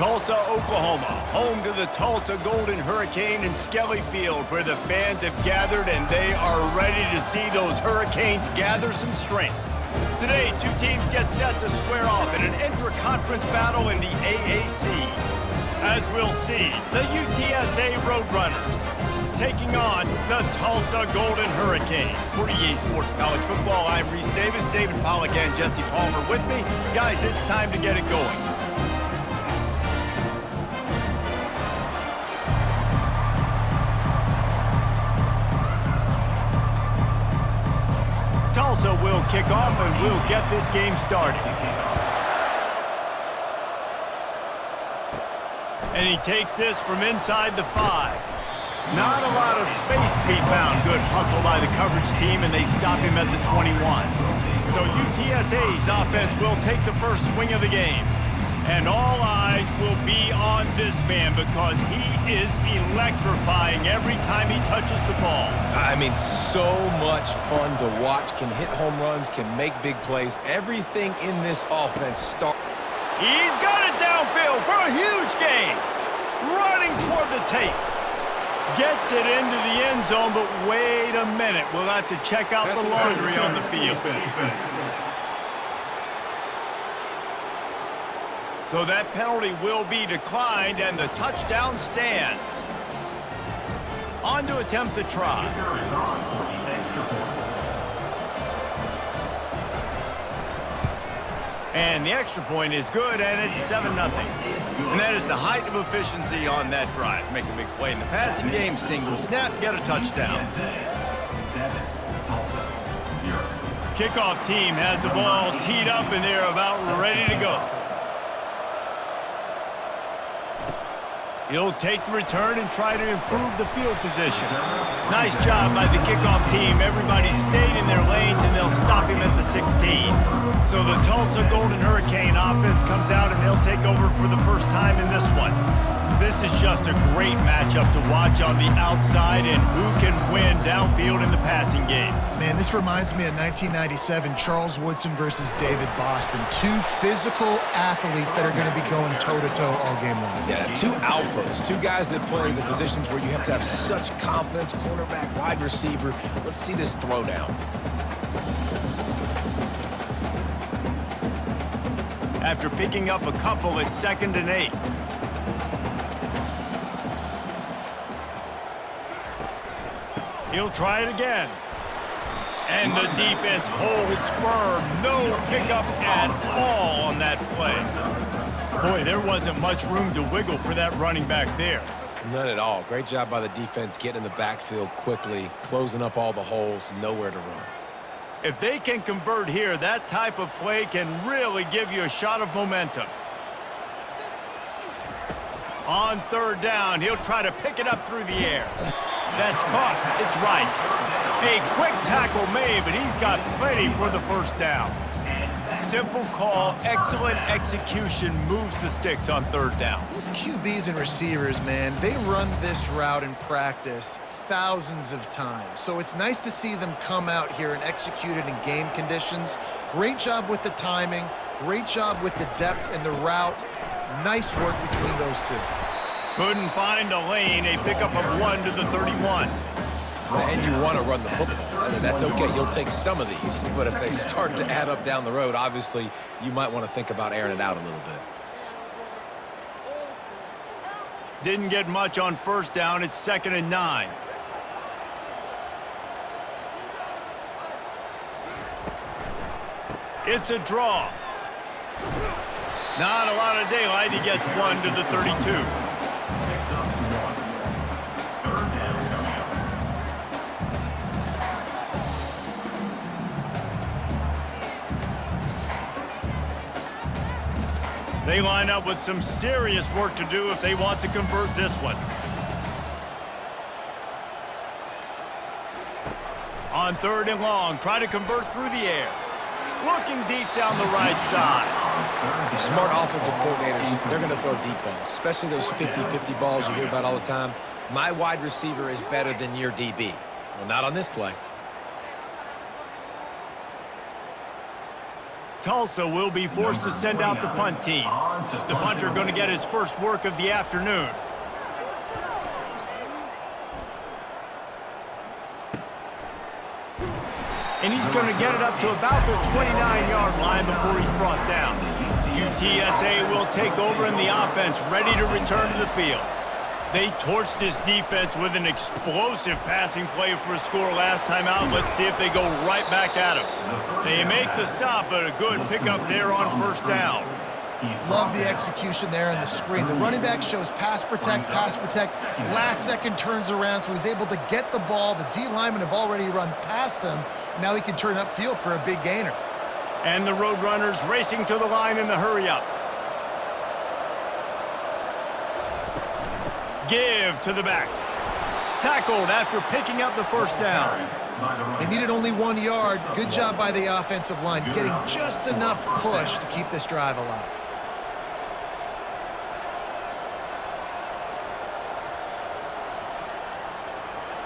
Tulsa, Oklahoma, home to the Tulsa Golden Hurricane in Skelly Field, where the fans have gathered and they are ready to see those Hurricanes gather some strength. Today, two teams get set to square off in an intra-conference battle in the AAC. As we'll see, the UTSA Roadrunners taking on the Tulsa Golden Hurricane. For EA Sports College Football, I'm Reese Davis, David Pollack and Jesse Palmer with me. Guys, it's time to get it going. Tulsa will kick off and we'll get this game started. And he takes this from inside the 5. Not a lot of space to be found. Good hustle by the coverage team, and they stop him at the 21. So UTSA's offense will take the first swing of the game. And all eyes will be on this man because he is electrifying every time he touches the ball. I mean, so much fun to watch. Can hit home runs, can make big plays. Everything in this offense starts. He's got it downfield for a huge gain. Running toward the tape. Gets it into the end zone, but wait a minute. We'll have to check out the laundry on the field. So that penalty will be declined, and the touchdown stands. On to attempt the try. And the extra point is good, and it's 7-0. And that is the height of efficiency on that drive. Make a big play in the passing game, single snap, get a touchdown. Kickoff team has the ball teed up, and they're about ready to go. He'll take the return and try to improve the field position. Nice job by the kickoff team. Everybody stayed in their lanes, and they'll stop him at the 16. So the Tulsa Golden Hurricane offense comes out, and they'll take over for the first time in this one. This is just a great matchup to watch on the outside, and who can win downfield in the passing game. Man, this reminds me of 1997, Charles Woodson versus David Boston. Two physical athletes that are going to be going toe-to-toe all game long. Yeah, two alphas, two guys that play in the positions where you have to have such confidence, cornerback, wide receiver. Let's see this throwdown. After picking up a couple, it's 2nd and 8. He'll try it again. And the defense holds firm. No pickup at all on that play. Boy, there wasn't much room to wiggle for that running back there. None at all. Great job by the defense getting in the backfield quickly, closing up all the holes, nowhere to run. If they can convert here, that type of play can really give you a shot of momentum. On 3rd down, he'll try to pick it up through the air. That's caught. It's right. A quick tackle made, but he's got plenty for the first down. Simple call, excellent execution, moves the sticks on 3rd down. These QBs and receivers, man, they run this route in practice thousands of times. So it's nice to see them come out here and execute it in game conditions. Great job with the timing. Great job with the depth and the route. Nice work between those two. Couldn't find a lane. A pickup of 1 to the 31. And you want to run the football. I mean, that's okay. You'll take some of these. But if they start to add up down the road, obviously, you might want to think about airing it out a little bit. Didn't get much on 1st down. It's 2nd and 9. It's a draw. Not a lot of daylight. He gets 1 to the 32. They line up with some serious work to do if they want to convert this one. On 3rd and long, try to convert through the air. Looking deep down the right side. Smart offensive coordinators, they're going to throw deep balls, especially those 50-50 balls you hear about all the time. My wide receiver is better than your DB. Well, not on this play. Tulsa will be forced to send out the punt team. The punter going to get his first work of the afternoon. And he's going to get it up to about the 29-yard line before he's brought down. UTSA will take over in the offense, ready to return to the field. They torched this defense with an explosive passing play for a score last time out. Let's see if they go right back at him. They make the stop, but a good pickup there on first down. Love the execution there on the screen. The running back shows pass protect, last second turns around, so he's able to get the ball. The D linemen have already run past him. Now he can turn upfield for a big gainer. And the Roadrunners racing to the line in the hurry-up. Give to the back. Tackled after picking up the first down. They needed only 1 yard. Good job by the offensive line, getting just enough push to keep this drive alive.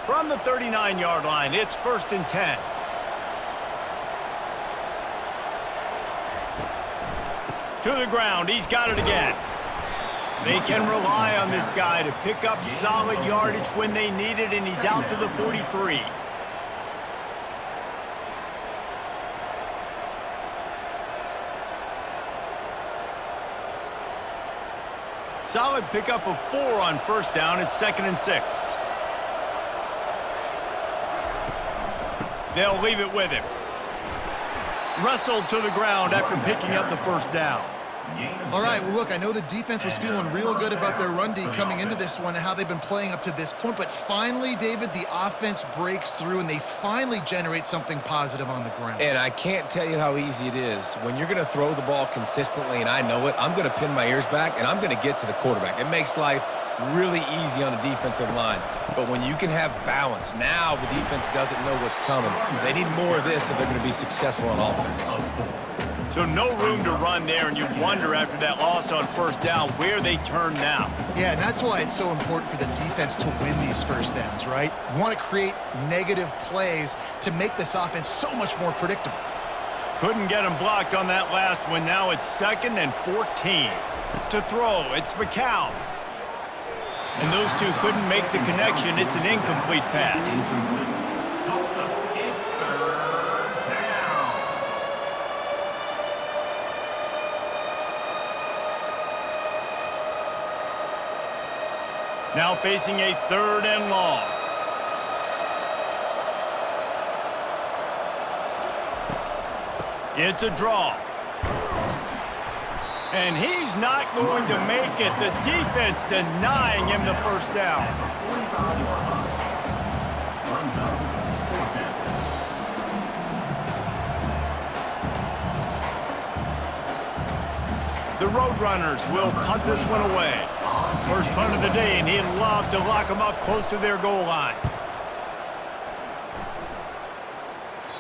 From the 39-yard line, it's 1st and 10. To the ground, he's got it again. They can rely on this guy to pick up solid yardage when they need it, and he's out to the 43. Solid pickup of 4 on first down. It's 2nd and 6. They'll leave it with him. Wrestled to the ground after picking up the first down. All right, well, look, I know the defense was feeling real good about their run D coming into this one and how they've been playing up to this point, but finally, David, the offense breaks through and they finally generate something positive on the ground. And I can't tell you how easy it is. When you're going to throw the ball consistently, and I know it, I'm going to pin my ears back, and I'm going to get to the quarterback. It makes life really easy on a defensive line. But when you can have balance, now the defense doesn't know what's coming. They need more of this if they're going to be successful on offense. So no room to run there, and you wonder after that loss on first down where they turn now. Yeah, and that's why it's so important for the defense to win these first downs, right? You want to create negative plays to make this offense so much more predictable. Couldn't get him blocked on that last one. Now it's 2nd and 14. To throw, it's McCown. And those two couldn't make the connection. It's an incomplete pass. Now facing a 3rd and long. It's a draw. And he's not going to make it. The defense denying him the first down. The Roadrunners will punt this one away. First punt of the day, and he'd love to lock them up close to their goal line.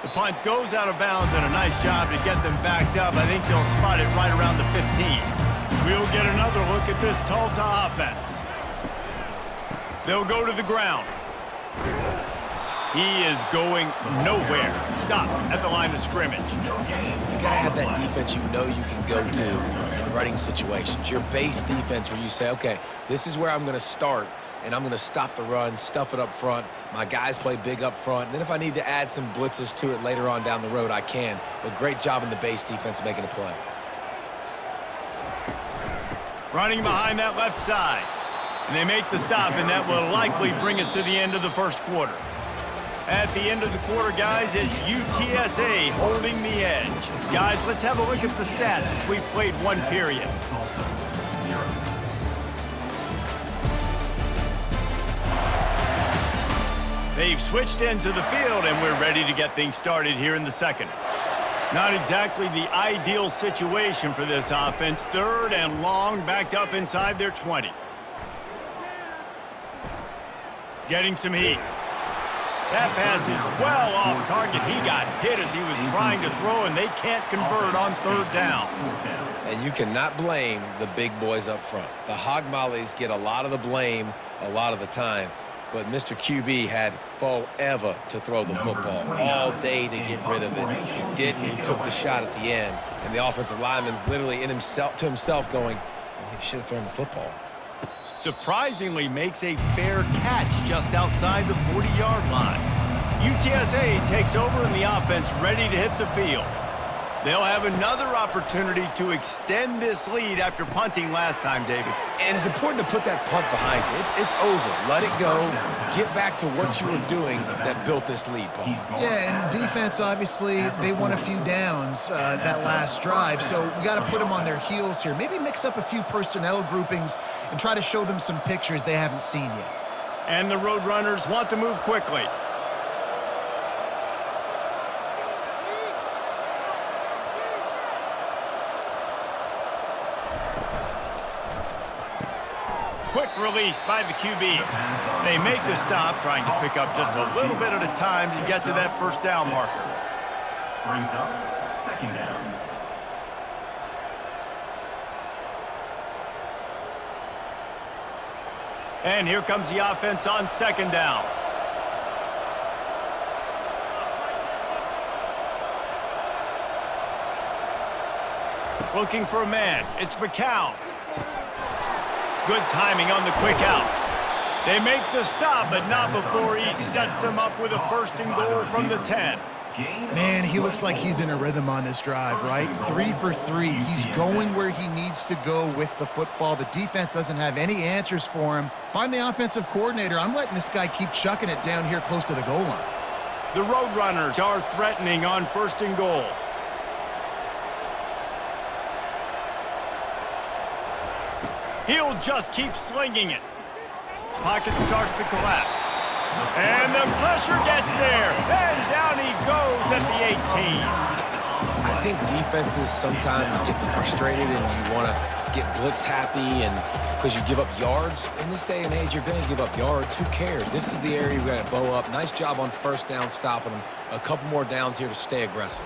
The punt goes out of bounds, and a nice job to get them backed up. I think they'll spot it right around the 15. We'll get another look at this Tulsa offense. They'll go to the ground. He is going nowhere. Stop at the line of scrimmage. You got to have that defense you know you can go to in running situations. Your base defense where you say, okay, this is where I'm going to start, and I'm going to stop the run, stuff it up front. My guys play big up front. And then if I need to add some blitzes to it later on down the road, I can. But great job in the base defense making a play. Running behind that left side. And they make the stop, and that will likely bring us to the end of the first quarter. At the end of the quarter, guys, it's UTSA holding the edge. Guys, let's have a look at the stats as we've played one period. They've switched ends of the field, and we're ready to get things started here in the second. Not exactly the ideal situation for this offense. 3rd and long, backed up inside their 20. Getting some heat. That pass is well off target. He got hit as he was trying to throw, and they can't convert on 3rd down. And you cannot blame the big boys up front. The hog mollies get a lot of the blame a lot of the time. but Mr. QB had forever to throw the football, all day to get rid of it. He didn't. He took the shot at the end, and the offensive lineman's literally to himself going, well, he should have thrown the football. Surprisingly makes a fair catch just outside the 40-yard line. UTSA takes over and the offense ready to hit the field. They'll have another opportunity to extend this lead after punting last time, David. And it's important to put that punt behind you. It's over. Let it go. Get back to what you were doing that built this lead, Paul. Yeah, and defense, obviously, they won a few downs that last drive, so we got to put them on their heels here. Maybe mix up a few personnel groupings and try to show them some pictures they haven't seen yet. And the Roadrunners want to move quickly. Quick release by the QB. They make the stop, trying to pick up just a little bit at a time to get to that first down marker. Brings up second down. And here comes the offense on second down. Looking for a man. It's McCown. Good timing on the quick out. They make the stop, but not before he sets them up with a first and goal from the 10. Man, he looks like he's in a rhythm on this drive, right? 3 for 3. He's going where he needs to go with the football. The defense doesn't have any answers for him. Find the offensive coordinator. I'm letting this guy keep chucking it down here close to the goal line. The Roadrunners are threatening on first and goal. He'll just keep slinging it. Pocket starts to collapse. And the pressure gets there. And down he goes at the 18. I think defenses sometimes get frustrated and you want to get blitz happy and because you give up yards. In this day and age, you're going to give up yards. Who cares? This is the area we're going to bow up. Nice job on first down stopping them. A couple more downs here to stay aggressive.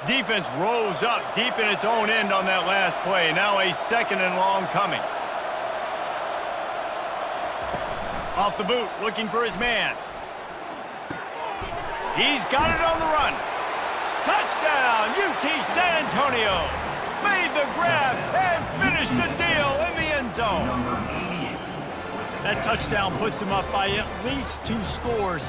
Defense rose up deep in its own end on that last play. Now a second and long coming. Off the boot, looking for his man. He's got it on the run. Touchdown, UT San Antonio. Made the grab and finished the deal in the end zone. That touchdown puts them up by at least 2 scores.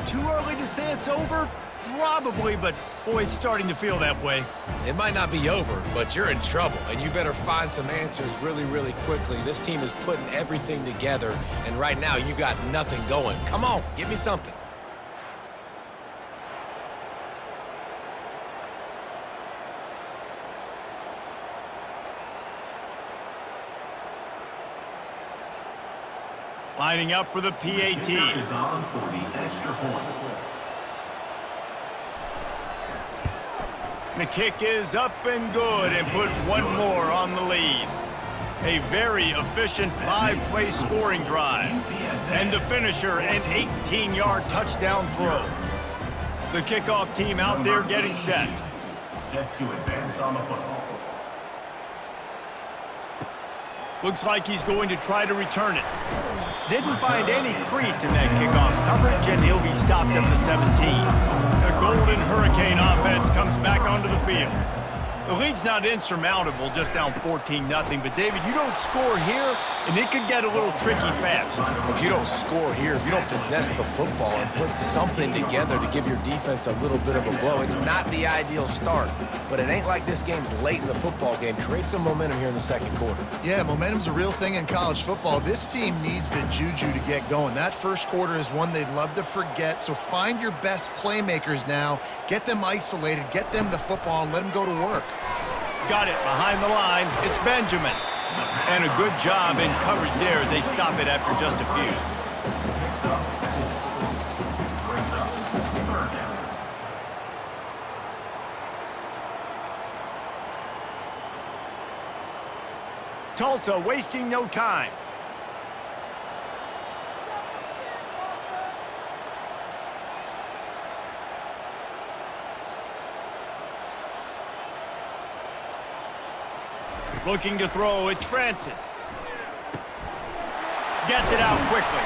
Too early to say it's over? Probably, but boy, it's starting to feel that way. It might not be over, but you're in trouble, and you better find some answers really, really quickly. This team is putting everything together, and right now you got nothing going. Come on, give me something. Lining up for the PAT. Is on for the extra point. The kick is up and good and put one more on the lead. A very efficient 5-play scoring drive. And the finisher, an 18-yard touchdown throw. The kickoff team out there getting set. Set to advance on the football. Looks like he's going to try to return it. Didn't find any crease in that kickoff coverage, and he'll be stopped at the 17. The Golden Hurricane offense comes back onto the field. The lead's not insurmountable, just down 14-0, but David, you don't score here, and it could get a little tricky fast. If you don't score here, if you don't possess the football and put something together to give your defense a little bit of a blow, it's not the ideal start. But it ain't like this game's late in the football game. Create some momentum here in the second quarter. Yeah, momentum's a real thing in college football. This team needs the juju to get going. That first quarter is one they'd love to forget, so find your best playmakers now. Get them isolated, get them the football, and let them go to work. Got it behind the line. It's Benjamin. And a good job in coverage there as they stop it after just a few. Tulsa wasting no time. Looking to throw, it's Francis. Gets it out quickly.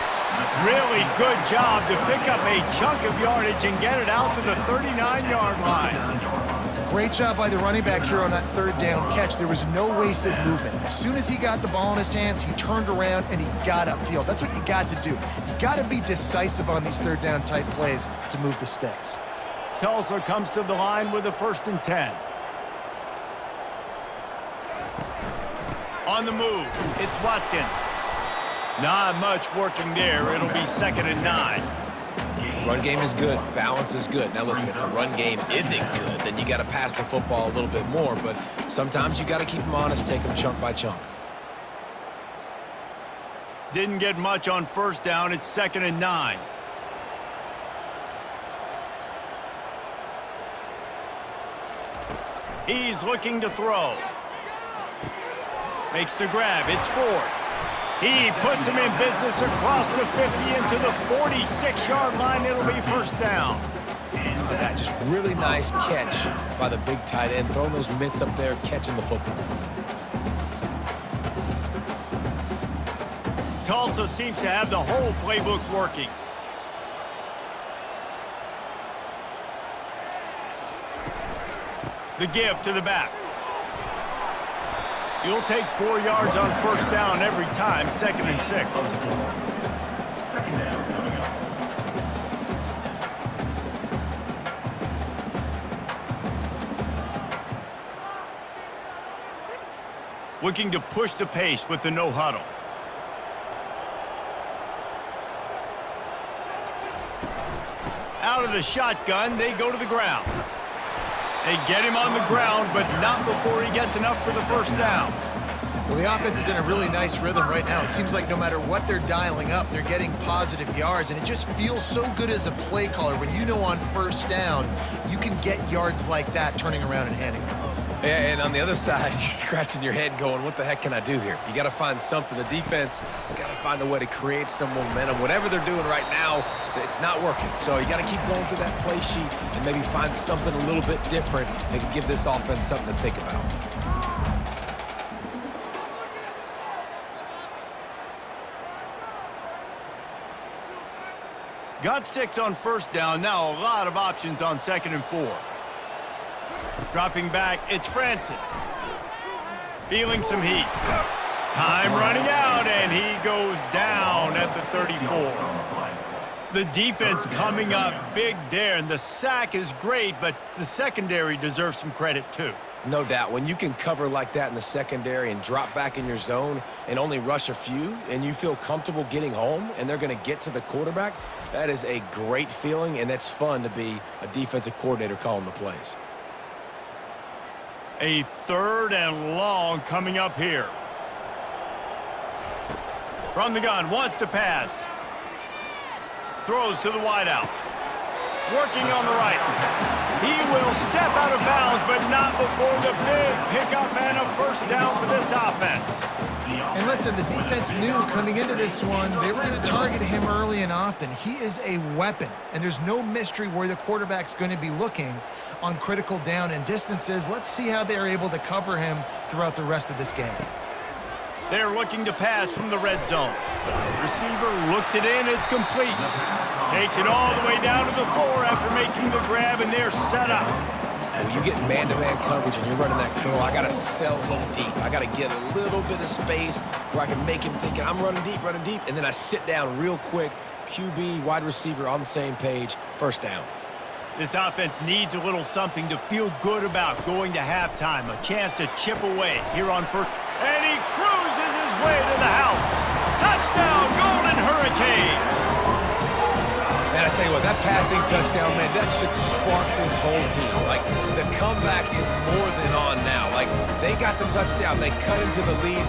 Really good job to pick up a chunk of yardage and get it out to the 39-yard line. Great job by the running back here on that third down catch. There was no wasted movement. As soon as he got the ball in his hands, he turned around and he got upfield. That's what you got to do. You got to be decisive on these third down type plays to move the sticks. Tulsa comes to the line with a 1st and 10. On the move, it's Watkins. Not much working there. It'll be 2nd and 9. Run game is good. Balance is good. Now listen, if the run game isn't good, then you got to pass the football a little bit more. But sometimes you got to keep them honest, take them chunk by chunk. Didn't get much on 1st down. It's 2nd and 9. He's looking to throw. Makes the grab. It's Ford. He puts him in business across the 50 into the 46-yard line. It'll be 1st down. Look at that, just really nice catch by the big tight end, throwing those mitts up there, catching the football. Tulsa seems to have the whole playbook working. The give to the back. You'll take 4 yards on 1st down every time, 2nd and 6. 2nd down coming up. Looking to push the pace with the no huddle. Out of the shotgun, they go to the ground. They get him on the ground, but not before he gets enough for the 1st down. Well, the offense is in a really nice rhythm right now. It seems like no matter what they're dialing up, they're getting positive yards, and it just feels so good as a play caller when you know on 1st down you can get yards like that turning around and handing it off. Yeah, and on the other side, you're scratching your head going, what the heck can I do here? You got to find something. The defense has got to find a way to create some momentum. Whatever they're doing right now, it's not working. So you got to keep going through that play sheet and maybe find something a little bit different that can give this offense something to think about. Got 6 on 1st down. Now a lot of options on 2nd and 4. Dropping back, it's Francis. Feeling some heat. Time running out, and he goes down at the 34. The defense coming up big there, and the sack is great, but the secondary deserves some credit too. No doubt. When you can cover like that in the secondary and drop back in your zone and only rush a few, and you feel comfortable getting home, and they're going to get to the quarterback, that is a great feeling, and that's fun to be a defensive coordinator calling the plays. A 3rd and long coming up here. From the gun, wants to pass. Throws to the wideout. Working on the right. He will step out of bounds, but not before the big pickup and a 1st down for this offense. And listen, the defense knew coming into this one, they were going to target him early and often. He is a weapon, and there's no mystery where the quarterback's going to be looking on critical down and distances. Let's see how they're able to cover him throughout the rest of this game. They're looking to pass from the red zone. Receiver looks it in, it's complete. Takes it all the way down to the 4 after making the grab, and they're set up. When you get man-to-man coverage and you're running that curl, I got to sell him deep. I got to get a little bit of space where I can make him think I'm running deep, and then I sit down real quick. QB, wide receiver on the same page, 1st down. This offense needs a little something to feel good about going to halftime. A chance to chip away here on 1st. And he cruises his way to the house. Touchdown, Golden Hurricane! Man, I tell you what, that passing touchdown, man, that should spark this whole team. Like, the comeback is more than on now. Like, they got the touchdown. They cut into the lead.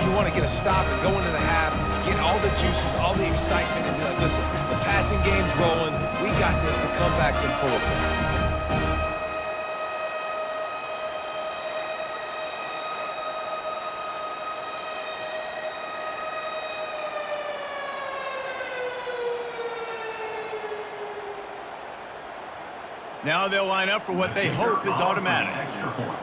You want to get a stop and go into the half, get all the juices, all the excitement, and be like, listen, the passing game's rolling. We got this. The comeback's in full effect. Now they'll line up for what they hope is automatic. Extra point.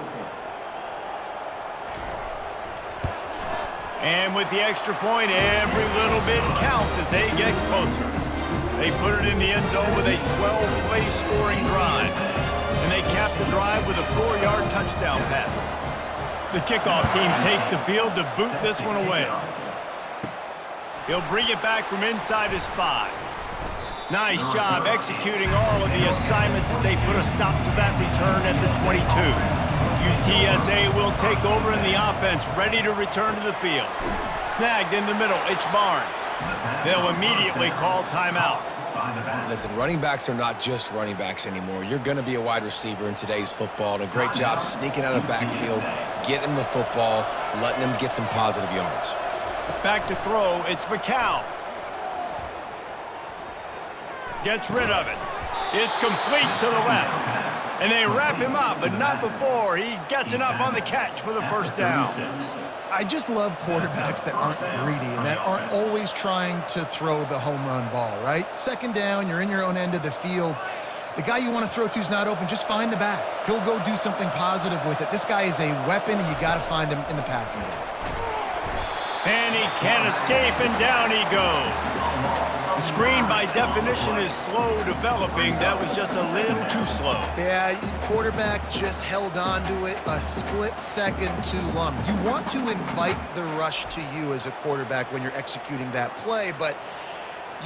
And with the extra point, every little bit counts as they get closer. They put it in the end zone with a 12-play scoring drive. And they cap the drive with a 4-yard touchdown pass. The kickoff team takes the field to boot this one away. He'll bring it back from inside his 5. Nice job executing all of the assignments as they put a stop to that return at the 22. UTSA will take over in the offense, ready to return to the field. Snagged in the middle, it's Barnes. They'll immediately call timeout. Listen, running backs are not just running backs anymore. You're going to be a wide receiver in today's football, and a great job sneaking out of backfield, getting the football, letting them get some positive yards. Back to throw, it's McCown. Gets rid of it. It's complete to the left. And they wrap him up, but not before he gets enough on the catch for the first down. I just love quarterbacks that aren't greedy and that aren't always trying to throw the home run ball, right? Second down, you're in your own end of the field. The guy you want to throw to is not open. Just find the back. He'll go do something positive with it. This guy is a weapon, and you got to find him in the passing game. And he can't escape, and down he goes. The screen, by definition, is slow developing. That was just a little too slow. Yeah, quarterback just held on to it a split second too long. You want to invite the rush to you as a quarterback when you're executing that play, but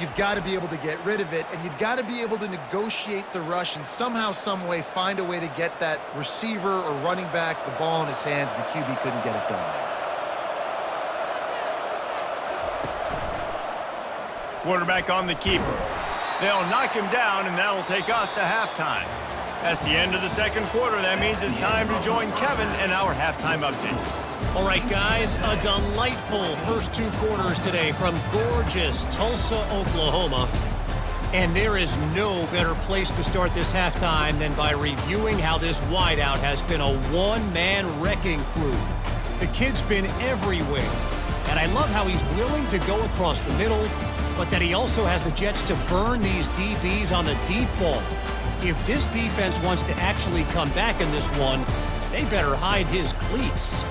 you've got to be able to get rid of it, and you've got to be able to negotiate the rush and somehow, some way find a way to get that receiver or running back the ball in his hands, and the QB couldn't get it done there. Quarterback on the keeper. They'll knock him down, and that'll take us to halftime. That's the end of the second quarter. That means it's time to join Kevin in our halftime update. All right, guys, a delightful first 2 quarters today from gorgeous Tulsa, Oklahoma. And there is no better place to start this halftime than by reviewing how this wideout has been a one-man wrecking crew. The kid's been everywhere, and I love how he's willing to go across the middle, but that he also has the jets to burn these DBs on the deep ball. If this defense wants to actually come back in this one, they better hide his cleats.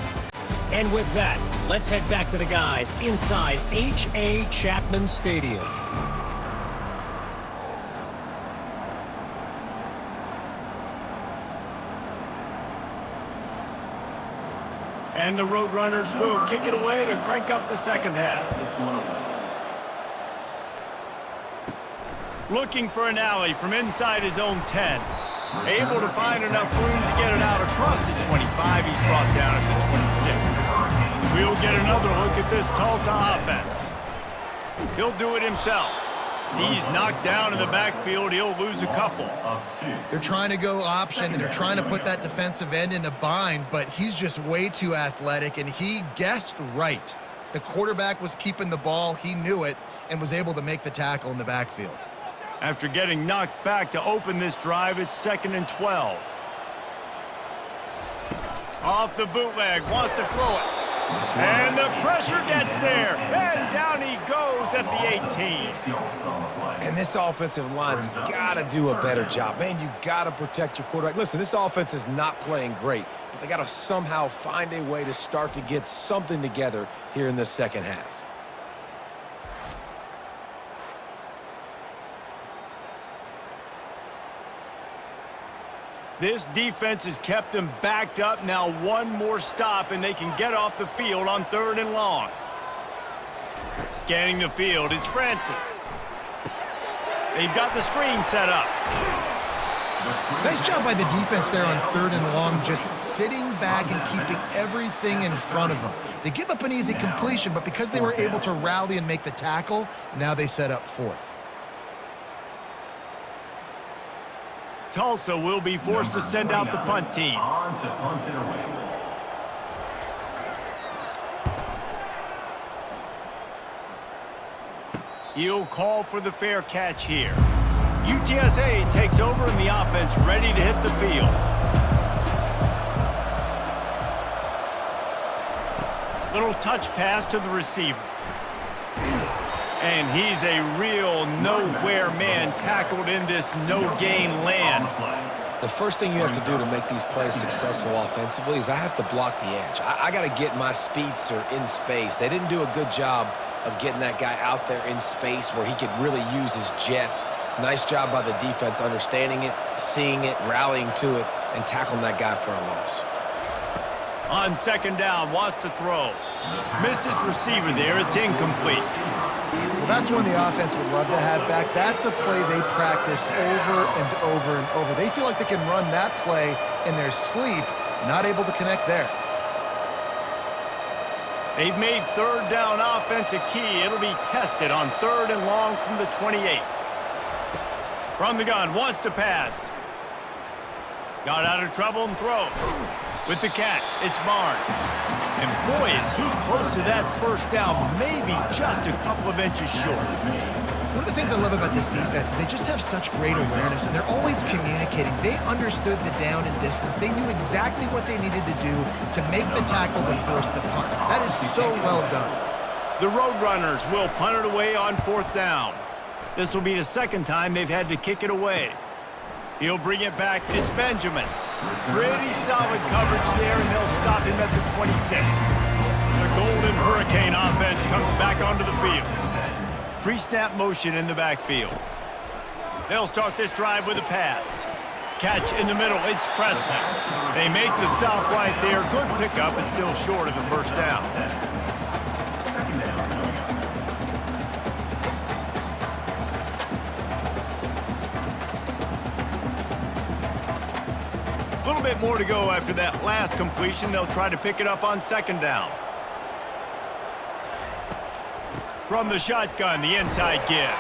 And with that, let's head back to the guys inside H.A. Chapman Stadium. And the Roadrunners will kick it away to crank up the second half. Looking for an alley from inside his own 10. Able to find enough room to get it out across the 25. He's brought down at the 26. We'll get another look at this Tulsa offense. He'll do it himself. He's knocked down in the backfield. He'll lose a couple. They're trying to go option, and they're trying to put that defensive end in a bind, but he's just way too athletic, and he guessed right. The quarterback was keeping the ball. He knew it and was able to make the tackle in the backfield. After getting knocked back to open this drive, it's 2nd and 12. Off the bootleg, wants to throw it. And the pressure gets there. And down he goes at the 18. And this offensive line's got to do a better job. Man, you got to protect your quarterback. Listen, this offense is not playing great, but they got to somehow find a way to start to get something together here in the second half. This defense has kept them backed up. Now one more stop, and they can get off the field on 3rd and long. Scanning the field, it's Francis. They've got the screen set up. Nice job by the defense there on 3rd and long, just sitting back and keeping everything in front of them. They give up an easy completion, but because they were able to rally and make the tackle, now they set up 4th. Tulsa will be forced to send out the punt team. On to punt it away. He'll call for the fair catch here. UTSA takes over in the offense, ready to hit the field. Little touch pass to the receiver. And he's a real nowhere man, tackled in this no-gain land. The first thing you have to do to make these plays successful offensively is I have to block the edge. I got to get my speedster in space. They didn't do a good job of getting that guy out there in space where he could really use his jets. Nice job by the defense understanding it, seeing it, rallying to it, and tackling that guy for a loss. On second down, wants to throw. Missed his receiver there. It's incomplete. Well, that's one the offense would love to have back. That's a play they practice over and over and over. They feel like they can run that play in their sleep, not able to connect there. They've made third down offense a key. It'll be tested on 3rd and long from the 28. From the gun, wants to pass. Got out of trouble and throws. With the catch, it's Barnes. And boy, is he close to that first down, maybe just a couple of inches short. One of the things I love about this defense is they just have such great awareness, and they're always communicating. They understood the down and distance. They knew exactly what they needed to do to make the tackle to force the punt. That is so well done. The Roadrunners will punt it away on 4th down. This will be the second time they've had to kick it away. He'll bring it back. It's Benjamin. Pretty solid coverage there, and they'll stop him at the 26. The Golden Hurricane offense comes back onto the field. Pre-snap motion in the backfield. They'll start this drive with a pass. Catch in the middle. It's Presley. They make the stop right there. Good pickup, but still short of the first down. Second down coming up. A little bit more to go after that last completion. They'll try to pick it up on 2nd down. From the shotgun, the inside give.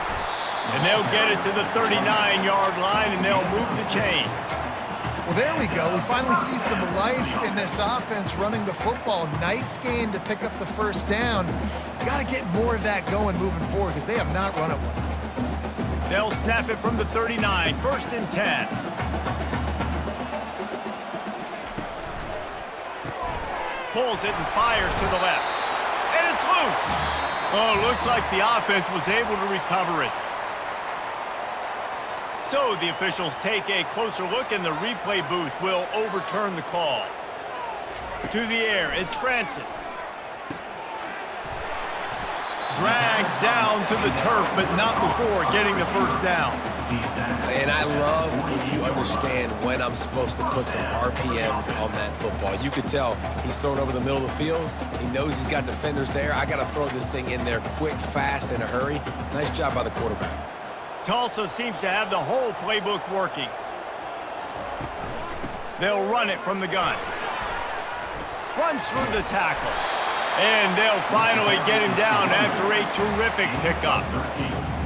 And they'll get it to the 39-yard line, and they'll move the chains. Well, there we go. We finally see some life in this offense running the football. Nice gain to pick up the first down. Got to get more of that going moving forward because they have not run it well. They'll snap it from the 39, 1st and 10. Pulls it and fires to the left. And it's loose. Oh, looks like the offense was able to recover it. So the officials take a closer look, and the replay booth will overturn the call. To the air, it's Francis. Dragged down to the turf, but not before getting the first down. And I love when you understand when I'm supposed to put some RPMs on that football. You could tell he's thrown over the middle of the field. He knows he's got defenders there. I got to throw this thing in there quick, fast, in a hurry. Nice job by the quarterback. Tulsa seems to have the whole playbook working. They'll run it from the gun. Runs through the tackle. And they'll finally get him down after a terrific pickup.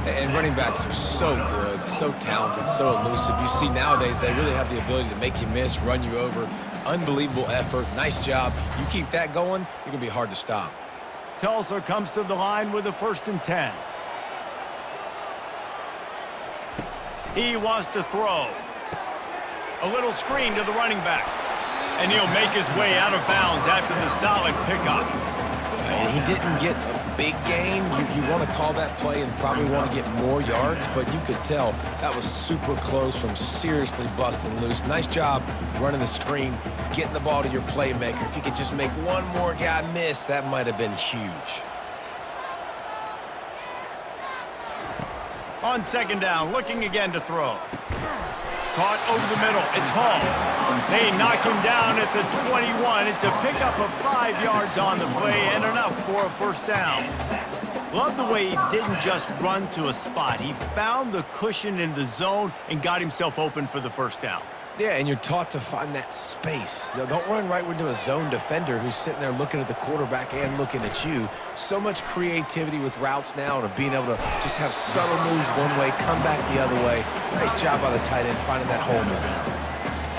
And running backs are so good, so talented, so elusive. You see nowadays they really have the ability to make you miss, run you over. Unbelievable effort. Nice job. You keep that going, you're going to be hard to stop. Tulsa comes to the line with a 1st and 10. He wants to throw. A little screen to the running back. And he'll make his way out of bounds after the solid pickup. And he didn't get a big gain. You want to call that play and probably want to get more yards, but you could tell that was super close from seriously busting loose. Nice job running the screen, getting the ball to your playmaker. If you could just make one more guy miss, that might have been huge. On 2nd down, looking again to throw. Caught over the middle. It's Hall. They knock him down at the 21. It's a pickup of 5 yards on the play and enough for a first down. Love the way he didn't just run to a spot. He found the cushion in the zone and got himself open for the first down. Yeah, and you're taught to find that space. You know, don't run right into a zone defender who's sitting there looking at the quarterback and looking at you. So much creativity with routes now and of being able to just have subtle moves one way, come back the other way. Nice job by the tight end finding that hole in the zone.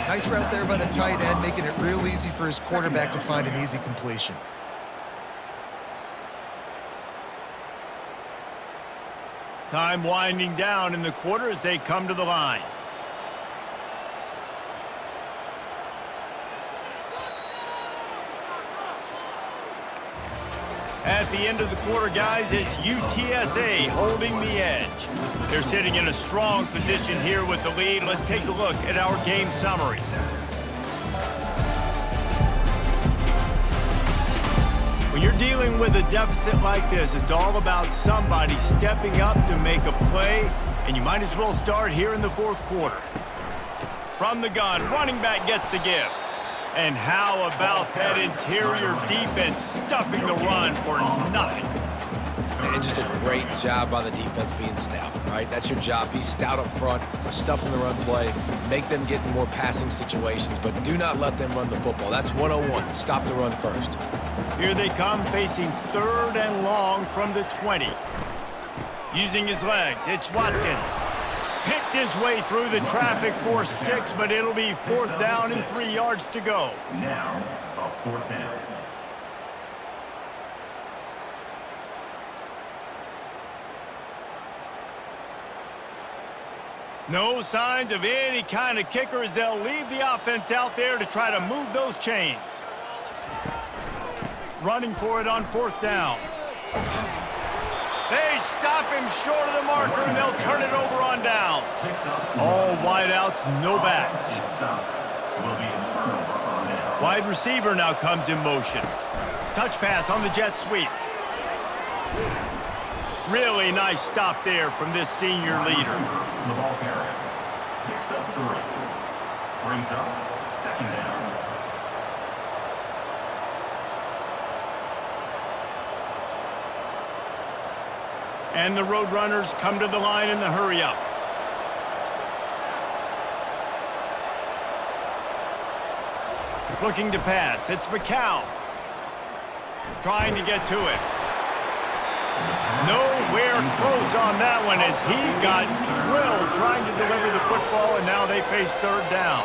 Nice route there by the tight end, making it real easy for his quarterback to find an easy completion. Time winding down in the quarter as they come to the line. At the end of the quarter, guys, it's UTSA holding the edge. They're sitting in a strong position here with the lead. Let's take a look at our game summary. When you're dealing with a deficit like this, it's all about somebody stepping up to make a play, and you might as well start here in the fourth quarter. From the gun, running back gets to give. And how about that interior defense stuffing the run for nothing? And just a great job by the defense being stout, right? That's your job. Be stout up front, stuff in the run play, make them get in more passing situations, but do not let them run the football. That's 101. Stop the run first. Here they come, facing 3rd and long from the 20. Using his legs, it's Watkins. Picked his way through the traffic for 6, but it'll be 4th down and 3 yards to go. Now, a 4th down. No signs of any kind of kicker as they'll leave the offense out there to try to move those chains. Running for it on 4th down. They stop him short of the marker, and they'll turn it over on down. All wideouts, no backs. Wide receiver now comes in motion. Touch pass on the jet sweep. Really nice stop there from this senior leader. The ball carrier picks up 3. Brings up 2nd down. And the Roadrunners come to the line in the hurry-up. Looking to pass. It's McCown. Trying to get to it. Nowhere close on that one as he got drilled trying to deliver the football, and now they face 3rd down.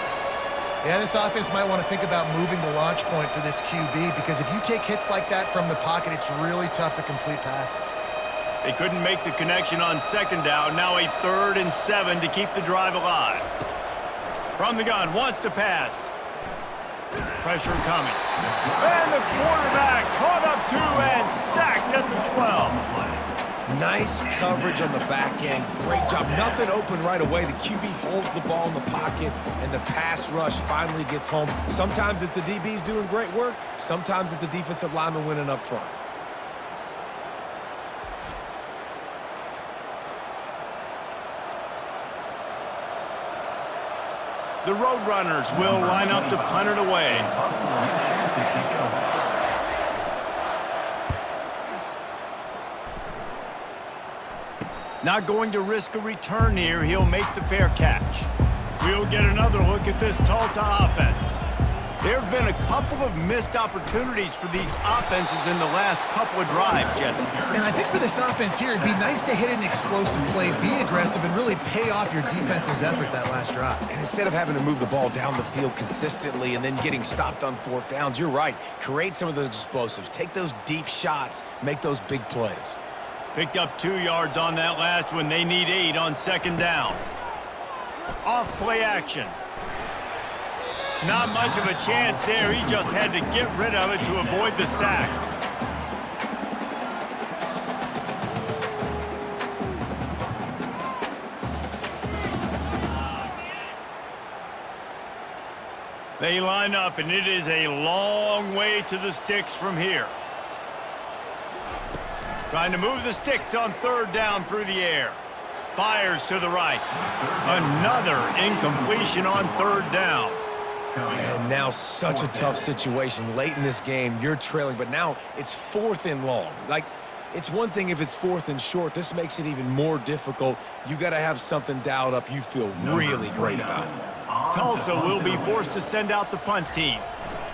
Yeah, this offense might want to think about moving the launch point for this QB, because if you take hits like that from the pocket, it's really tough to complete passes. They couldn't make the connection on 2nd down. Now a 3rd and 7 to keep the drive alive. From the gun, wants to pass. Pressure coming. And the quarterback caught up to and sacked at the 12. Nice coverage on the back end. Great job. Nothing open right away. The QB holds the ball in the pocket, and the pass rush finally gets home. Sometimes it's the DBs doing great work. Sometimes it's the defensive lineman winning up front. The Roadrunners will line up to punt it away. Not going to risk a return here. He'll make the fair catch. We'll get another look at this Tulsa offense. There have been a couple of missed opportunities for these offenses in the last couple of drives, Jesse. And I think for this offense here, it'd be nice to hit an explosive play, be aggressive, and really pay off your defense's effort that last drive. And instead of having to move the ball down the field consistently and then getting stopped on 4th downs, you're right. Create some of those explosives. Take those deep shots. Make those big plays. Picked up 2 yards on that last one. They need 8 on 2nd down. Off play action. Not much of a chance there. He just had to get rid of it to avoid the sack. They line up, and it is a long way to the sticks from here. Trying to move the sticks on 3rd down through the air. Fires to the right. Another incompletion on 3rd down. And now such a tough situation. Late in this game, you're trailing, but now it's 4th and long. Like, it's one thing if it's 4th and short. This makes it even more difficult. You got to have something dialed up you feel really great about. Tulsa will be forced to send out the punt team.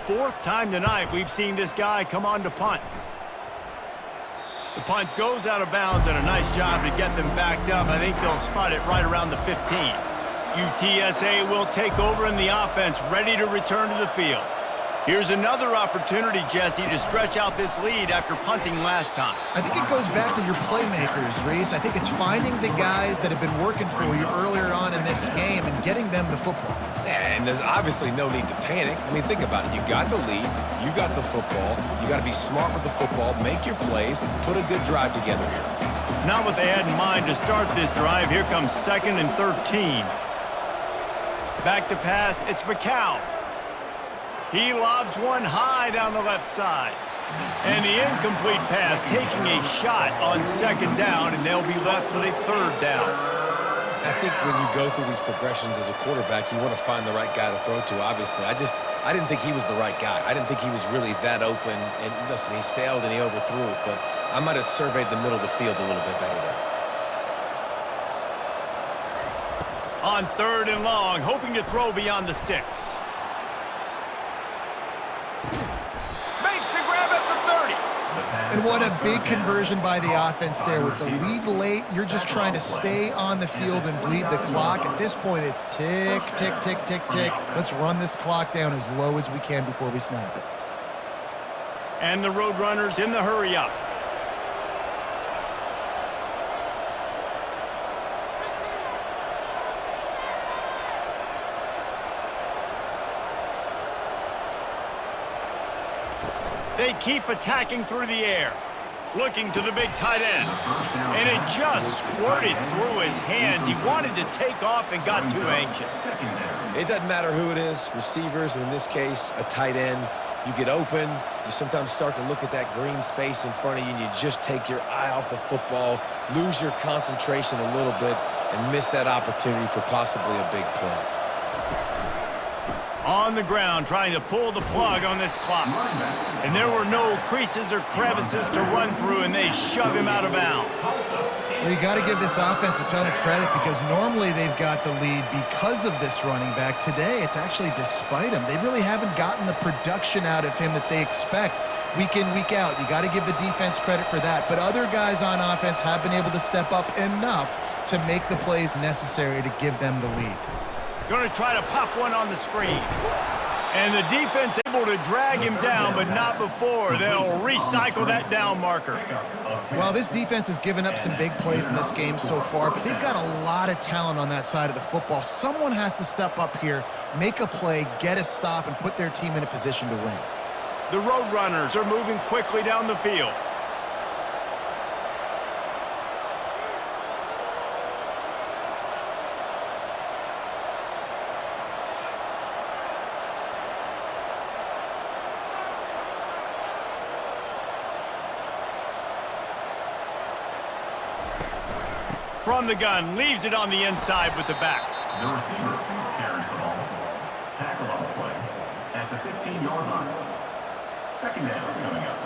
4th time tonight we've seen this guy come on to punt. The punt goes out of bounds, and a nice job to get them backed up. I think they'll spot it right around the 15. UTSA will take over in the offense, ready to return to the field. Here's another opportunity, Jesse, to stretch out this lead after punting last time. I think it goes back to your playmakers, Reese. I think it's finding the guys that have been working for you earlier on in this game and getting them the football. Yeah, and there's obviously no need to panic. I mean, think about it. You got the lead. You got the football. You got to be smart with the football, make your plays, put a good drive together here. Not what they had in mind to start this drive. Here comes 2nd and 13. Back to pass, it's McCown. He lobs one high down the left side. And the incomplete pass taking a shot on 2nd down, and they'll be left with a 3rd down. I think when you go through these progressions as a quarterback, you want to find the right guy to throw to, obviously. I didn't think he was the right guy. I didn't think he was really that open. And listen, he sailed and he overthrew it, but I might have surveyed the middle of the field a little bit better there. On 3rd and long, hoping to throw beyond the sticks. Makes the grab at the 30. And what a big conversion by the offense there. With the lead late, you're just trying to stay on the field and bleed the clock. At this point, it's tick, tick, tick, tick, tick. Let's run this clock down as low as we can before we snap it. And the Roadrunners in the hurry-up. They keep attacking through the air. Looking to the big tight end. And it just squirted through his hands. He wanted to take off and got too anxious. It doesn't matter who it is, receivers, in this case, a tight end. You get open, you sometimes start to look at that green space in front of you, and you just take your eye off the football, lose your concentration a little bit, and miss that opportunity for possibly a big play. On the ground, trying to pull the plug on this clock. And there were no creases or crevices to run through, and they shove him out of bounds. Well, you got to give this offense a ton of credit because normally they've got the lead because of this running back. Today, it's actually despite him. They really haven't gotten the production out of him that they expect week in, week out. You got to give the defense credit for that. But other guys on offense have been able to step up enough to make the plays necessary to give them the lead. Going to try to pop one on the screen. And the defense able to drag him down, but not before. They'll recycle that down marker. Well, this defense has given up some big plays in this game so far, but they've got a lot of talent on that side of the football. Someone has to step up here, make a play, get a stop, and put their team in a position to win. The Roadrunners are moving quickly down the field. From the gun, leaves it on the inside with the back. The receiver carries the ball. Tackle on the play at the 15-yard line. 2nd down coming up.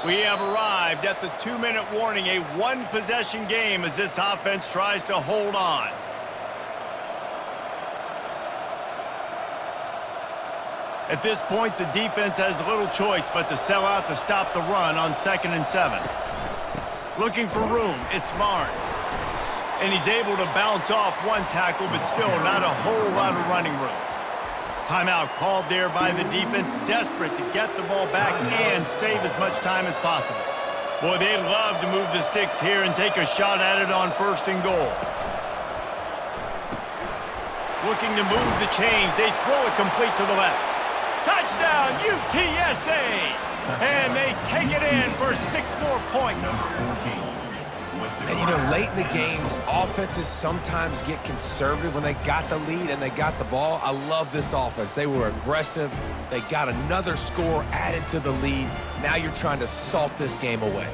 We have arrived at the 2-minute warning, a one-possession game as this offense tries to hold on. At this point, the defense has little choice but to sell out to stop the run on 2nd and 7. Looking for room, it's Barnes. And he's able to bounce off one tackle, but still not a whole lot of running room. Timeout called there by the defense, desperate to get the ball back and save as much time as possible. Boy, they'd love to move the sticks here and take a shot at it on 1st and goal. Looking to move the chains, they throw it complete to the left. Touchdown, UTSA! And they take it in for 6 more points. And, you know, late in the games, offenses sometimes get conservative when they got the lead and they got the ball. I love this offense. They were aggressive. They got another score added to the lead. Now you're trying to salt this game away.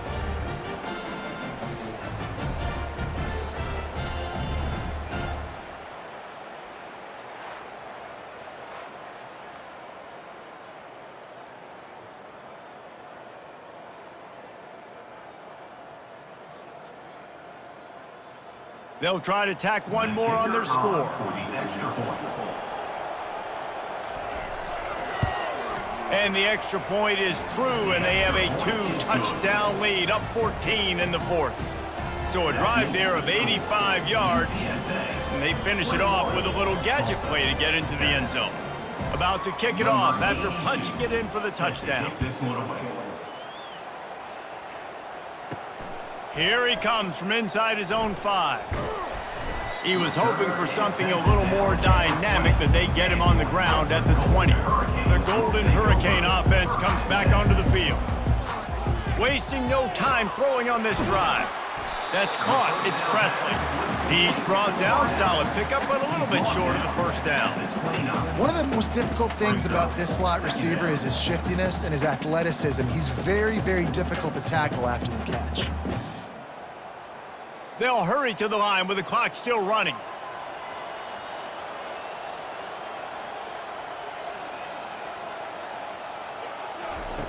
They'll try to tack one more on their score. And the extra point is true, and they have a 2-touchdown lead, up 14 in the 4th. So a drive there of 85 yards, and they finish it off with a little gadget play to get into the end zone. About to kick it off after punching it in for the touchdown. Here he comes from inside his own 5. He was hoping for something a little more dynamic, that they get him on the ground at the 20. The Golden Hurricane offense comes back onto the field. Wasting no time throwing on this drive. That's caught. It's Presley. He's brought down. Solid pickup, but a little bit short of the first down. One of the most difficult things about this slot receiver is his shiftiness and his athleticism. He's very, very difficult to tackle after the catch. They'll hurry to the line with the clock still running.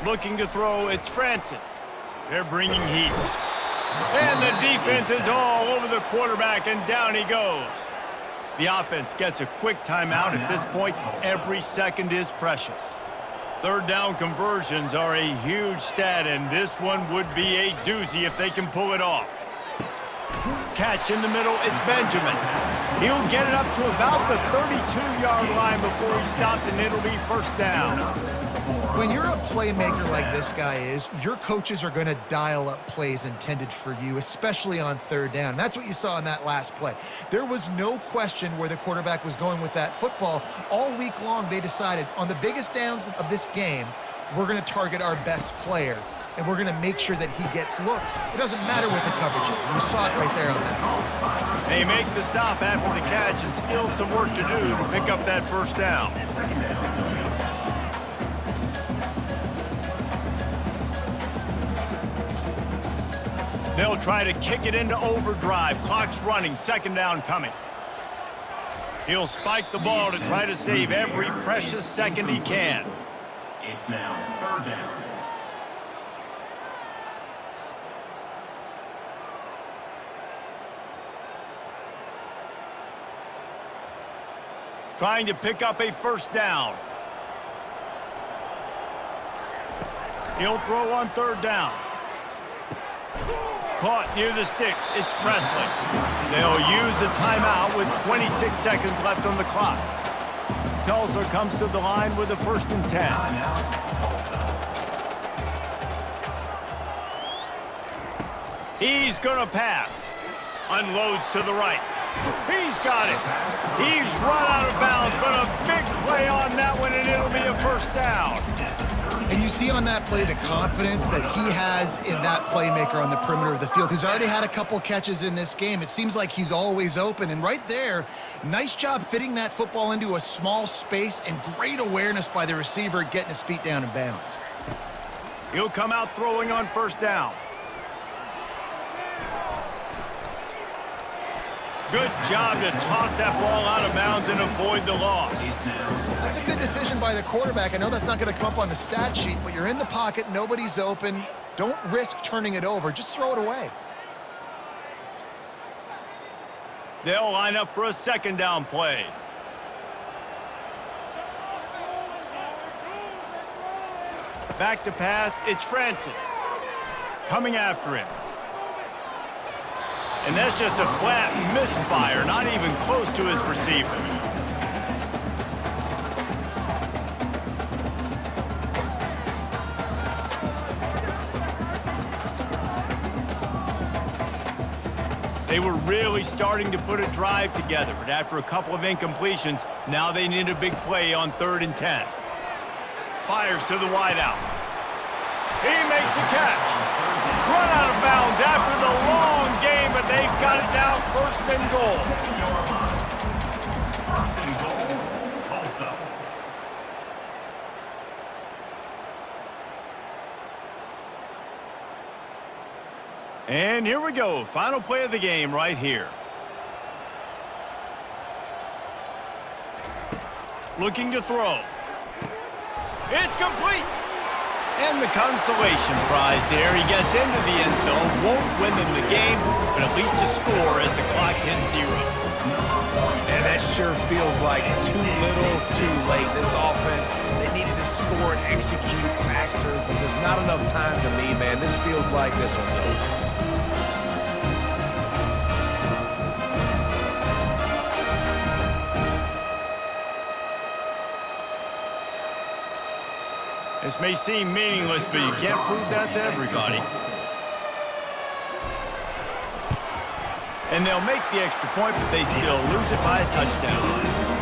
Looking to throw, it's Francis. They're bringing heat. And the defense is all over the quarterback, and down he goes. The offense gets a quick timeout. At this point, every second is precious. Third down conversions are a huge stat, and this one would be a doozy if they can pull it off. Catch in the middle, it's Benjamin. He'll get it up to about the 32-yard line before he's stopped, and it'll be first down. When you're a playmaker like this guy is, your coaches are going to dial up plays intended for you, especially on third down. And that's what you saw in that last play. There was no question where the quarterback was going with that football. All week long, they decided on the biggest downs of this game, we're going to target our best player, and we're going to make sure that he gets looks. It doesn't matter what the coverage is. You saw it right there on that. They make the stop after the catch, and still some work to do to pick up that first down. They'll try to kick it into overdrive. Clock's running, second down coming. He'll spike the ball to try to save every precious second he can. It's now third down. Trying to pick up a first down. He'll throw on third down. Caught near the sticks. It's Presley. They'll use a timeout with 26 seconds left on the clock. Tulsa comes to the line with a 1st and 10. He's going to pass. Unloads to the right. He's got it. He's run out of bounds, but a big play on that one, and it'll be a first down. And you see on that play the confidence that he has in that playmaker on the perimeter of the field. He's already had a couple catches in this game. It seems like he's always open. And right there, nice job fitting that football into a small space, and great awareness by the receiver getting his feet down in bounds. He'll come out throwing on first down. Good job to toss that ball out of bounds and avoid the loss. That's a good decision by the quarterback. I know that's not going to come up on the stat sheet, but you're in the pocket, nobody's open. Don't risk turning it over. Just throw it away. They'll line up for a second down play. Back to pass, it's Francis. Coming after him. And that's just a flat misfire, not even close to his receiver. They were really starting to put a drive together, but after a couple of incompletions, now they need a big play on 3rd and 10. Fires to the wideout. He makes a catch. Run out of bounds after the long game, but they've got it now, 1st and goal. First and goal, Tulsa. And here we go, final play of the game right here. Looking to throw. It's complete. And the consolation prize there. He gets into the end zone, won't win them the game, but at least a score as the clock hits 0. And that sure feels like too little, too late. This offense, they needed to score and execute faster, but there's not enough time to me, man. This feels like this one's over. This may seem meaningless, but you can't prove that to everybody. And they'll make the extra point, but they still lose it by a touchdown.